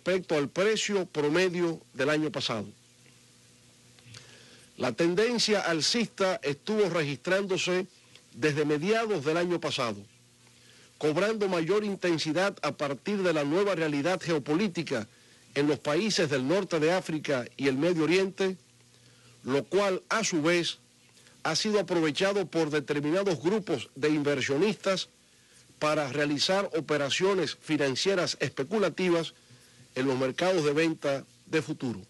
respecto al precio promedio del año pasado. La tendencia alcista estuvo registrándose desde mediados del año pasado, cobrando mayor intensidad a partir de la nueva realidad geopolítica en los países del norte de África y el Medio Oriente, lo cual a su vez ha sido aprovechado por determinados grupos de inversionistas para realizar operaciones financieras especulativas en los mercados de venta de futuro.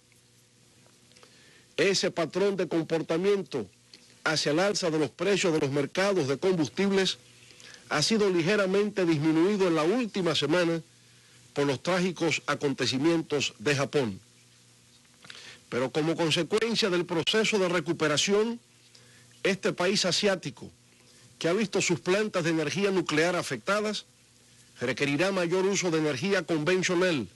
Ese patrón de comportamiento hacia el alza de los precios de los mercados de combustibles ha sido ligeramente disminuido en la última semana por los trágicos acontecimientos de Japón. Pero como consecuencia del proceso de recuperación, este país asiático, que ha visto sus plantas de energía nuclear afectadas, requerirá mayor uso de energía convencional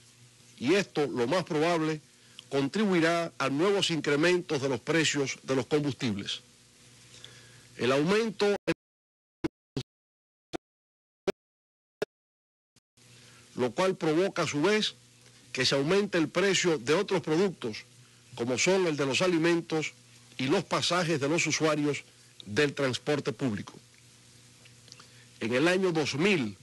y esto, lo más probable, contribuirá a nuevos incrementos de los precios de los combustibles. El aumento, lo cual provoca a su vez que se aumente el precio de otros productos, como son el de los alimentos y los pasajes de los usuarios del transporte público. En el año 2000,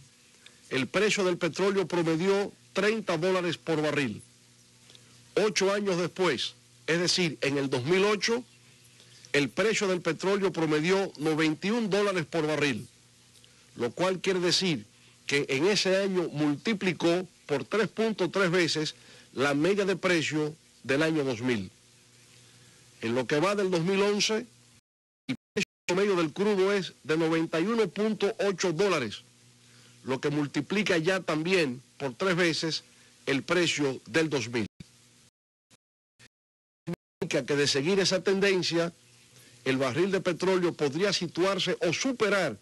el precio del petróleo promedió $30 por barril. 8 años después, es decir, en el 2008, el precio del petróleo promedió $91 por barril, lo cual quiere decir que en ese año multiplicó por 3.3 veces la media de precio del año 2000. En lo que va del 2011, el precio promedio del crudo es de $91.8, lo que multiplica ya también por 3 veces el precio del 2000. Significa que de seguir esa tendencia, el barril de petróleo podría situarse o superar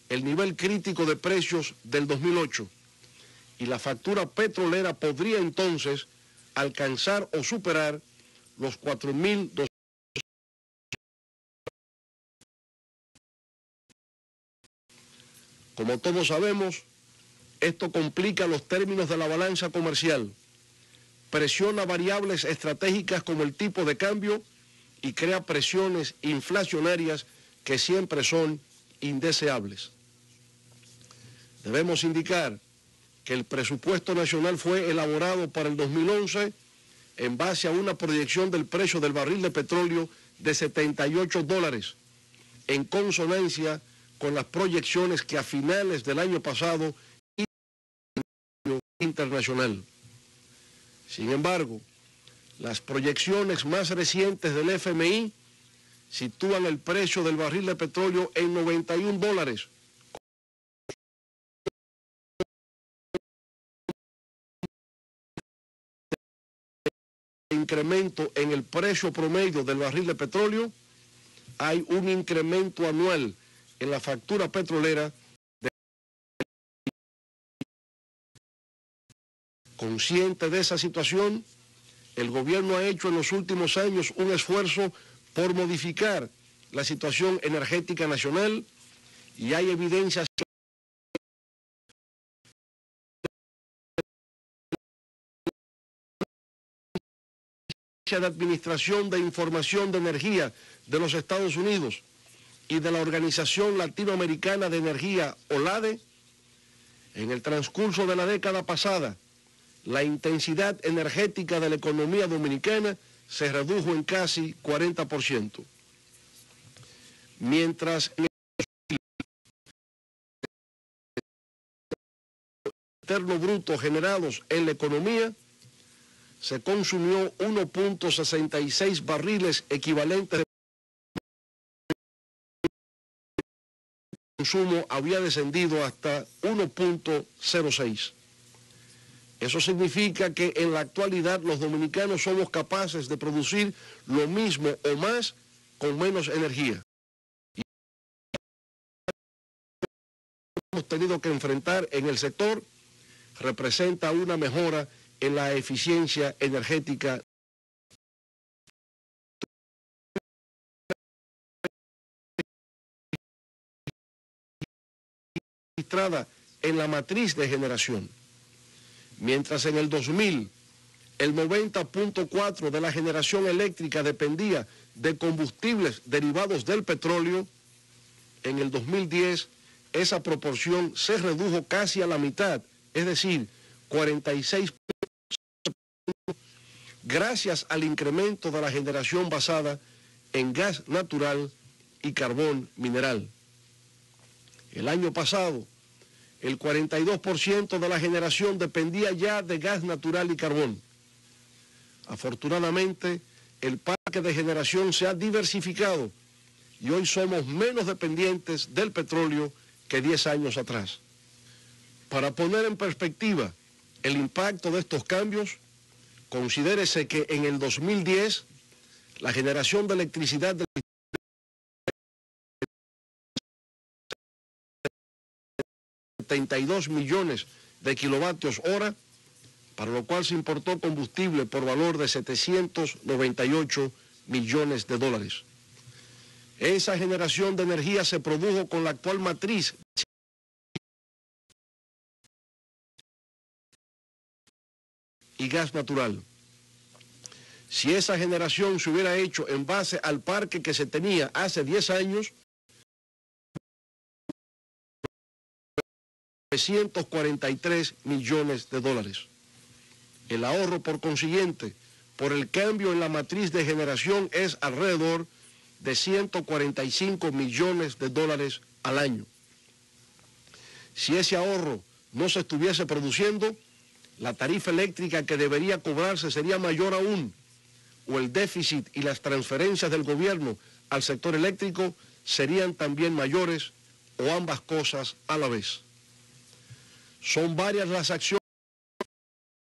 el nivel crítico de precios del 2008 y la factura petrolera podría entonces alcanzar o superar los 4.200. Como todos sabemos, esto complica los términos de la balanza comercial, presiona variables estratégicas como el tipo de cambio y crea presiones inflacionarias que siempre son indeseables. Debemos indicar que el presupuesto nacional fue elaborado para el 2011 en base a una proyección del precio del barril de petróleo de $78, en consonancia con las proyecciones que a finales del año pasado hizo el internacional. Sin embargo, las proyecciones más recientes del FMI sitúan el precio del barril de petróleo en $91. Incremento en el precio promedio del barril de petróleo, hay un incremento anual en la factura petrolera. Consciente de esa situación, el gobierno ha hecho en los últimos años un esfuerzo por modificar la situación energética nacional y hay evidencias de Administración de Información de Energía de los Estados Unidos y de la Organización Latinoamericana de Energía, OLADE. En el transcurso de la década pasada, la intensidad energética de la economía dominicana se redujo en casi 40%. Mientras el interno bruto generados en la economía se consumió 1.66 barriles equivalentes de consumo, había descendido hasta 1.06. Eso significa que en la actualidad los dominicanos somos capaces de producir lo mismo o más con menos energía. Y hemos tenido que enfrentar en el sector representa una mejora en la eficiencia energética registrada en la matriz de generación. Mientras en el 2000 el 90.4% de la generación eléctrica dependía de combustibles derivados del petróleo, en el 2010 esa proporción se redujo casi a la mitad, es decir, 46%, gracias al incremento de la generación basada en gas natural y carbón mineral. El año pasado, el 42% de la generación dependía ya de gas natural y carbón. Afortunadamente, el parque de generación se ha diversificado y hoy somos menos dependientes del petróleo que 10 años atrás. Para poner en perspectiva el impacto de estos cambios, considérese que en el 2010 la generación de electricidad de 72 millones de kilovatios hora, para lo cual se importó combustible por valor de 798 millones de dólares. Esa generación de energía se produjo con la actual matriz y gas natural. Si esa generación se hubiera hecho en base al parque que se tenía hace 10 años, 343 millones de dólares. El ahorro, por consiguiente, por el cambio en la matriz de generación es alrededor de 145 millones de dólares al año. Si ese ahorro no se estuviese produciendo, la tarifa eléctrica que debería cobrarse sería mayor aún, o el déficit y las transferencias del gobierno al sector eléctrico serían también mayores, o ambas cosas a la vez. Son varias las acciones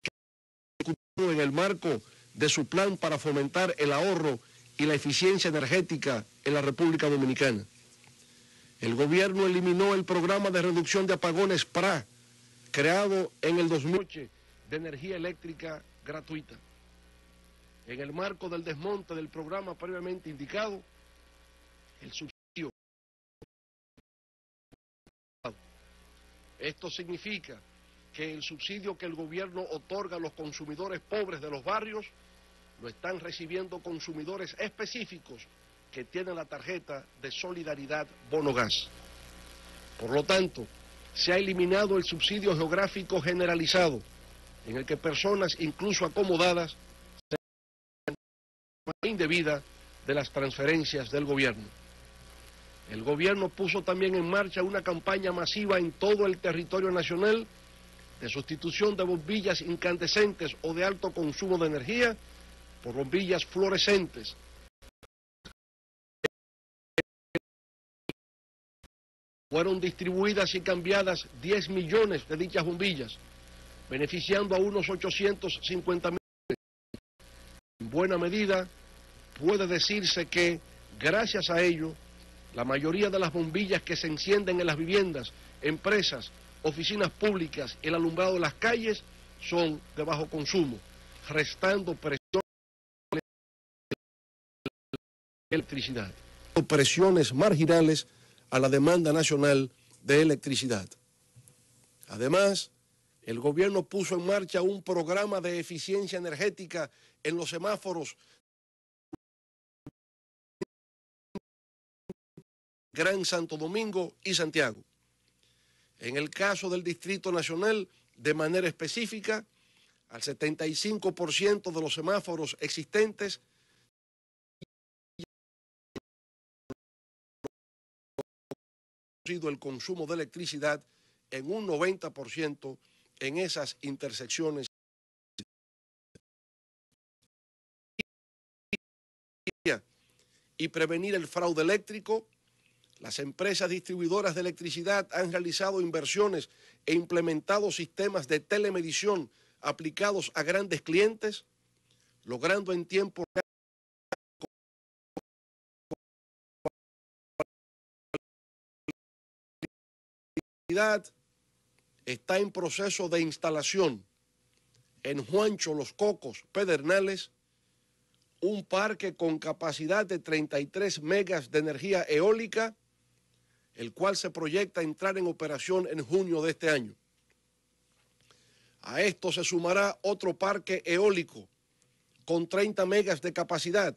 que han ejecutado en el marco de su plan para fomentar el ahorro y la eficiencia energética en la República Dominicana. El gobierno eliminó el programa de reducción de apagones PRA, creado en el 2008, de energía eléctrica gratuita. En el marco del desmonte del programa previamente indicado, el subsidio. Esto significa que el subsidio que el gobierno otorga a los consumidores pobres de los barrios lo están recibiendo consumidores específicos que tienen la tarjeta de Solidaridad Bono Gas. Por lo tanto, se ha eliminado el subsidio geográfico generalizado, en el que personas incluso acomodadas se indebida de las transferencias del gobierno. El gobierno puso también en marcha una campaña masiva en todo el territorio nacional de sustitución de bombillas incandescentes o de alto consumo de energía por bombillas fluorescentes. Fueron distribuidas y cambiadas 10 millones de dichas bombillas, beneficiando a unos 850.000. En buena medida, puede decirse que, gracias a ello, la mayoría de las bombillas que se encienden en las viviendas, empresas, oficinas públicas y el alumbrado de las calles son de bajo consumo, restando presión de electricidad. Presiones marginales a la demanda nacional de electricidad. Además, el gobierno puso en marcha un programa de eficiencia energética en los semáforos Gran Santo Domingo y Santiago. En el caso del Distrito Nacional, de manera específica, al 75% de los semáforos existentes el consumo de electricidad en un 90% en esas intersecciones. Y prevenir el fraude eléctrico, las empresas distribuidoras de electricidad han realizado inversiones e implementado sistemas de telemedición aplicados a grandes clientes, logrando en tiempo real. Está en proceso de instalación en Juancho, Los Cocos, Pedernales, un parque con capacidad de 33 megas de energía eólica, el cual se proyecta entrar en operación en junio de este año. A esto se sumará otro parque eólico con 30 megas de capacidad.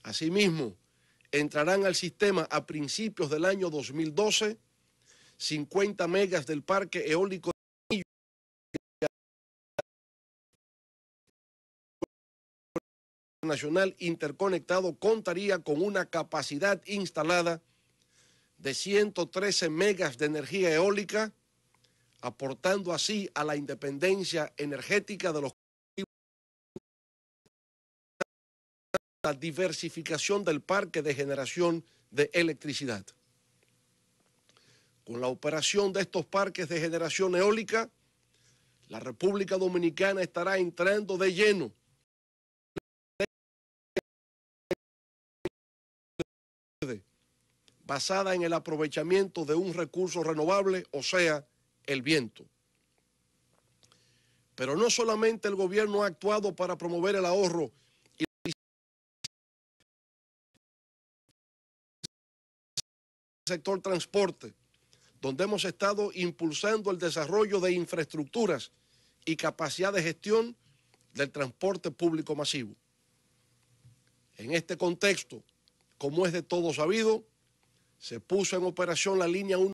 Asimismo, entrarán al sistema a principios del año 2012 50 megas del parque eólico nacional interconectado contaría con una capacidad instalada de 113 megas de energía eólica, aportando así a la independencia energética de los la diversificación del parque de generación de electricidad. Con la operación de estos parques de generación eólica, la República Dominicana estará entrando de lleno basada en el aprovechamiento de un recurso renovable, o sea, el viento. Pero no solamente el gobierno ha actuado para promover el ahorro y el sector transporte, donde hemos estado impulsando el desarrollo de infraestructuras y capacidad de gestión del transporte público masivo. En este contexto, como es de todo sabido, se puso en operación la línea 1